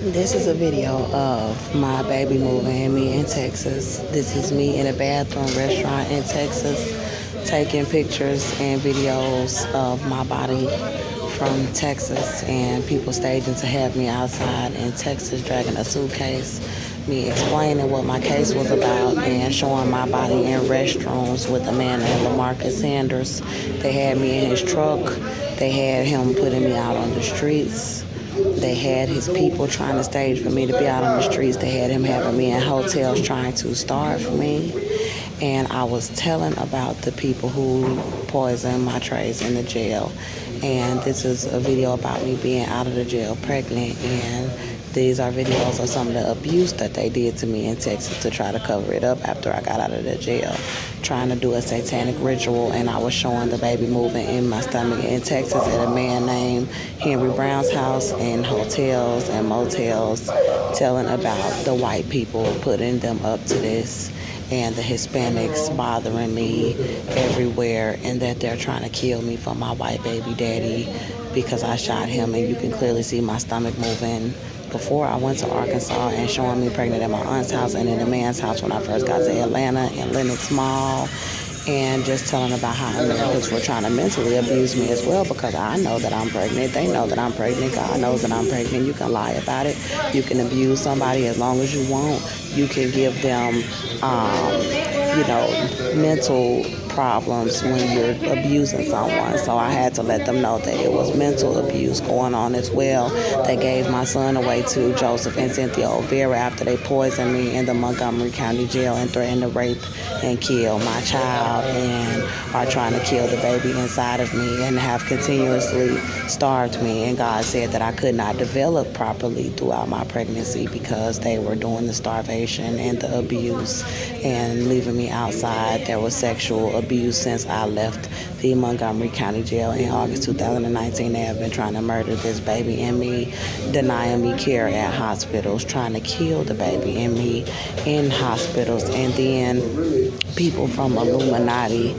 This is a video of my baby moving and me in Texas. This is me in a bathroom restaurant in Texas taking pictures and videos of my body from Texas and people staging to have me outside in Texas dragging a suitcase. Me explaining what my case was about and showing my body in restrooms with a man named LaMarcus Sanders. They had me in his truck. They had him putting me out on the streets. They had his people trying to stage for me to be out on the streets. They had him having me in hotels trying to starve me. And I was telling about the people who poisoned my trays in the jail. And this is a video about me being out of the jail pregnant. And these are videos of some of the abuse that they did to me in Texas to try to cover it up after I got out of the jail, trying to do a satanic ritual. And I was showing the baby moving in my stomach in Texas at a man named Henry Brown's house, in hotels and motels, telling about the white people putting them up to this and the Hispanics bothering me everywhere, and that they're trying to kill me for my white baby daddy because I shot him. And you can clearly see my stomach moving before I went to Arkansas, and showing me pregnant at my aunt's house and in a man's house when I first got to Atlanta in Lenox Mall. And just telling about how Americans were trying to mentally abuse me as well, because I know that I'm pregnant. They know that I'm pregnant. God knows that I'm pregnant. You can lie about it. You can abuse somebody as long as you want. You can give them, mental problems when you're abusing someone. So I had to let them know that it was mental abuse going on as well. They gave my son away to Joseph and Cynthia O'Vera after they poisoned me in the Montgomery County Jail and threatened to rape and kill my child, and are trying to kill the baby inside of me and have continuously starved me. And God said that I could not develop properly throughout my pregnancy because they were doing the starvation and the abuse and leaving me outside. There was sexual abuse since I left the Montgomery County Jail in August 2019. They have been trying to murder this baby and me, denying me care at hospitals, trying to kill the baby and me in hospitals, and then people from Illuminati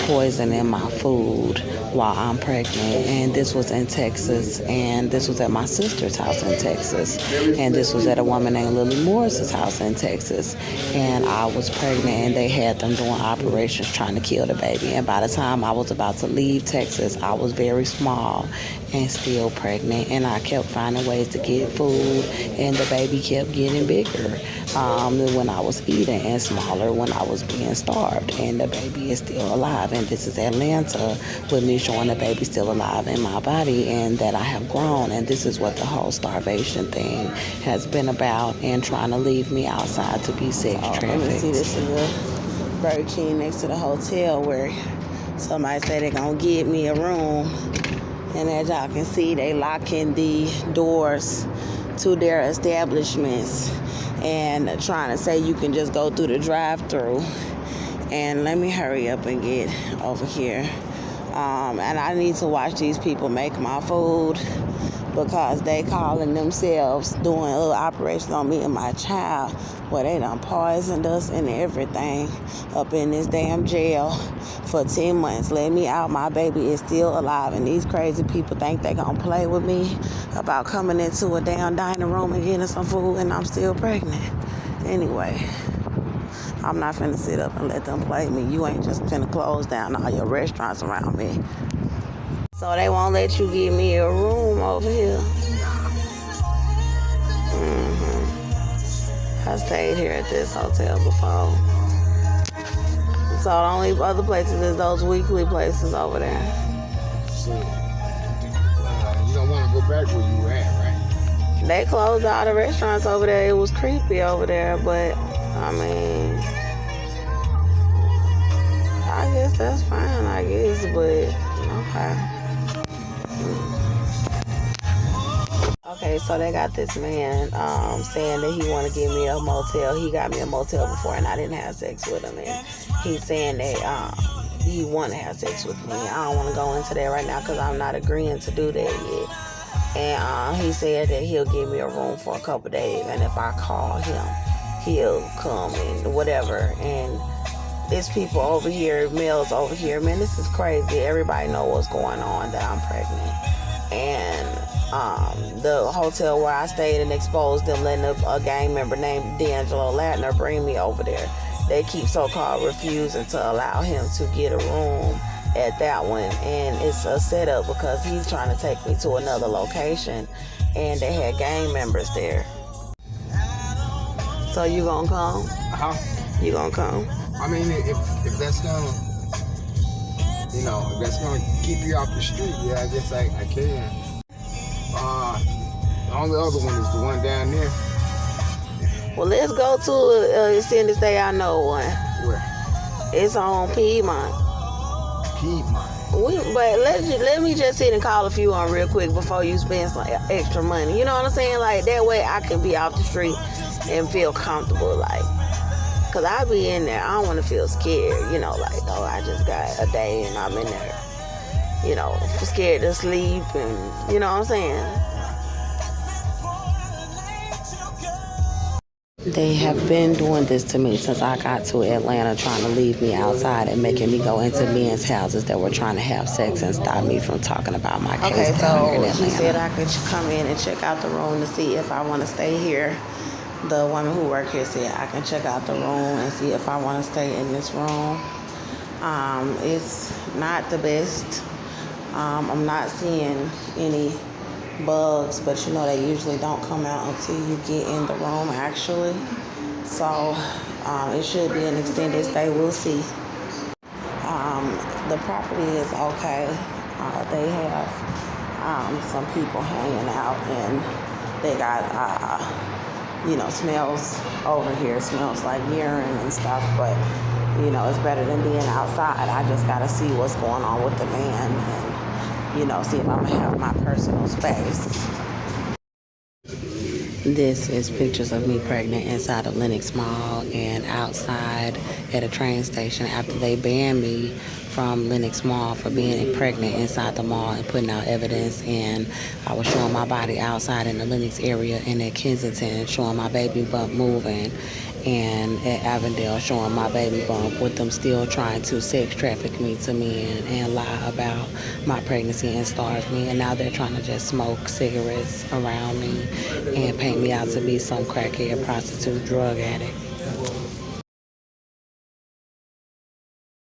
poisoning my food while I'm pregnant. And this was in Texas, and this was at my sister's house in Texas, and this was at a woman named Lily Morris's house in Texas. And I was pregnant, and they had them doing operations trying to kill the baby. And by the time I was about to leave Texas, I was very small and still pregnant, and I kept finding ways to get food, and the baby kept getting bigger when I was eating, and smaller when I was being starved. And the baby is still alive, and this is Atlanta with me showing the baby still alive in my body and that I have grown. And this is what the whole starvation thing has been about, and trying to leave me outside to be sex trafficked. Let me see, this is a Burger King next to the hotel where somebody said they're gonna give me a room. And as y'all can see, they locking the doors to their establishments and trying to say you can just go through the drive-thru. And let me hurry up and get over here. And I need to watch these people make my food, because they calling themselves doing little operations on me and my child, where they done poisoned us and everything up in this damn jail for 10 months. Let me out. My baby is still alive, and these crazy people think they gonna play with me about coming into a damn dining room and getting some food, and I'm still pregnant. Anyway, I'm not finna sit up and let them play me. You ain't just finna close down all your restaurants around me. So they won't let you give me a room over here. I stayed here at this hotel before. So the only other places is those weekly places over there. So, you don't want to go back where you were at, right? They closed all the restaurants over there. It was creepy over there, but I mean, I guess that's fine, I guess, but okay. Okay, so they got this man saying that he want to give me a motel. He got me a motel before, and I didn't have sex with him. And he's saying that he want to have sex with me. I don't want to go into that right now because I'm not agreeing to do that yet. And he said that he'll give me a room for a couple days, and if I call him, he'll come and whatever. And there's people over here, males over here. Man, this is crazy. Everybody know what's going on, that I'm pregnant. And the hotel where I stayed and exposed them, letting a gang member named D'Angelo Latner bring me over there. They keep so-called refusing to allow him to get a room at that one, and it's a setup because he's trying to take me to another location, and they had gang members there. So you gonna come? You gonna come? I mean, if that's gonna, if that's gonna keep you off the street, yeah, I guess I can. The only other one is the one down there. Well, let's go to an extended stay I know one. Where? It's on Piedmont. But let me just sit and call a few on real quick before you spend some extra money. You know what I'm saying? Like, that way I can be off the street and feel comfortable, like. Because I be in there, I don't want to feel scared, like, oh, I just got a day and I'm in there, scared to sleep and, you know what I'm saying? They have been doing this to me since I got to Atlanta, trying to leave me outside and making me go into men's houses that were trying to have sex and stop me from talking about my case down here in Atlanta. She said I could come in and check out the room to see if I want to stay here. The woman who worked here said I can check out the room and see if I want to stay in this room. It's not the best. I'm not seeing any bugs, but they usually don't come out until you get in the room actually. So it should be an extended stay. We'll see. The property is okay. They have some people hanging out, and they got smells over here. Smells like urine and stuff, but it's better than being outside. I just gotta see what's going on with the van and see if I'm gonna have my personal space. This is pictures of me pregnant inside of Lenox Mall and outside at a train station after they banned me from Lenox Mall for being pregnant inside the mall and putting out evidence. And I was showing my body outside in the Lenox area and at Kensington, showing my baby bump moving, and at Avondale showing my baby bump, with them still trying to sex traffic me to men and lie about my pregnancy and starve me. And now they're trying to just smoke cigarettes around me and paint me out to be some crackhead, prostitute, drug addict.